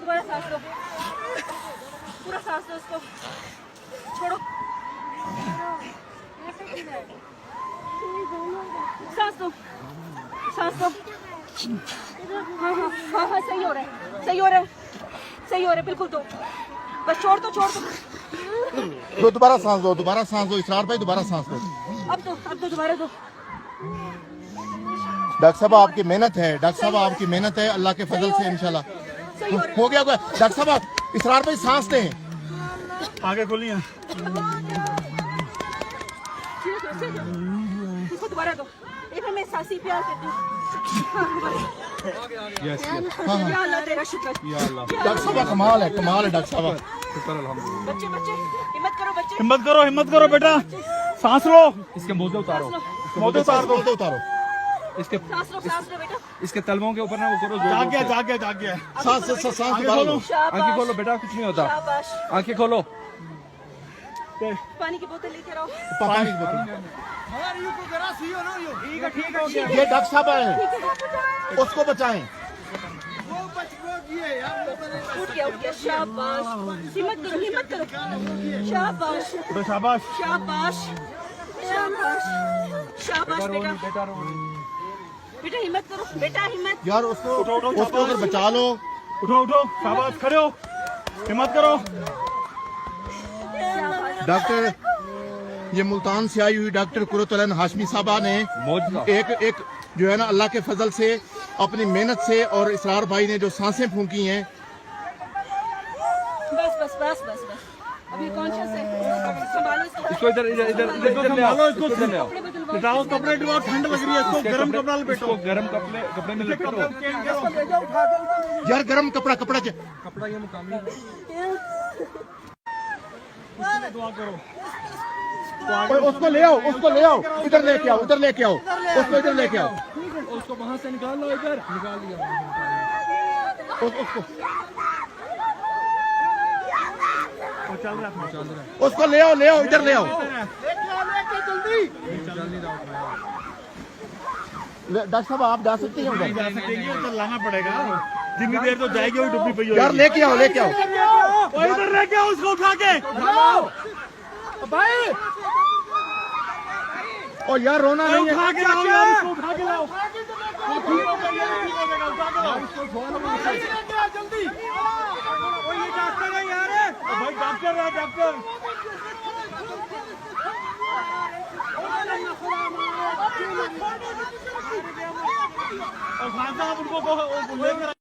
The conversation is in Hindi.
दोबारा सांस लो, पूरा सांस लो उसको, छोड़ो, सांस लो, सांस लो। हाँ हाँ हाँ हाँ, सही हो रहा है, सही हो रहा है, सही हो रहा है, बिल्कुल। दो, बस छोड़ दो, छोड़ दो। तो दोबारा सांस दो, दोबारा सांस दो इसरार भाई, दोबारा सांस दो। अब दो, दोबारा दो। डॉक्टर साहब आपकी मेहनत है, डॉक्टर साहब आपकी मेहनत है, अल्लाह के फजल से इंशाल्लाह हो गया। डॉक्टर साहब इसरार भाई सांस लें, आगे खोलिए। इसको दोबारा दो, एक मैं सांसी प्यार करती हूँ। यस या अल्लाह तेरा शुक्र। या अल्लाह। डॉक्टर साहब कमाल है डॉक्टर साहब। शुक्र अल्हम्दुलिल्लाह। बच्चे बच्चे हिम्मत करो, बच्चे हिम्मत करो बेटा, सांस लो। इसके मोजे उतारो, मोटे उतार दो, उतारो। इसके सांस लो बेटा। इसके तलवों के ऊपर ना वो करो। जाग गया सांस दोबारा लो। आंखें खोलो बेटा, कुछ नहीं होता। शाबाश। आंखें खोलो। पानी की बोतल लेकर आओ। पानी की बोतल। ठीक हो गया। ये डॉक्टर साहब है, उसको बचाएं। उठ गया, शाबाश। हिम्मत करो, शाबाश, शाबाश। शाबाश, शाबाश, शाबाश बेटा। बेटा हिम्मत करो, बेटा हिम्मत। यार उसको अगर बचा लो। उठो शाबाश, खड़े हो, हिम्मत करो। डॉक्टर ये मुल्तान से आई हुई डॉक्टर कुरतुल हाशमी साहबा ने एक जो है ना अल्लाह के फजल से अपनी मेहनत से और इसरार भाई ने जो सांसें फूंकी हैं। बस अभी कॉन्शियस है, संभालो इसको। इसको इधर ले आओ, इसको ले आओ। हटाओ कपड़े डुबाओ, ठंड लग रही है। इसको गरम कपड़ा लपेटो, गरम कपड़े में लपेटो। यार गरम कपड़ा कपड़ा ये मुकामी दुआ करो। उसको ले आओ, इधर लेके आओ, उसको इधर लेके आओ। उसको वहां से निकाल लो, इधर निकाल लिया। उसको ले आओ, इधर ले आओ। डॉक्टर साहब आप जा सकते हैं उधर? तो लाना पड़ेगा, जितनी देर तो जाएगी वो डुबी पई होगी। यार लेके आओ। इधर लेके आओ उसको उठा के भाई। और यार रोना नहीं है। उठा के लाओ यार, उसको उठा के लाओ। जल्दी, ये डॉक्टर है यार। भाई डॉक्टर है, डॉक्टर। और खान साहब उनको लेकर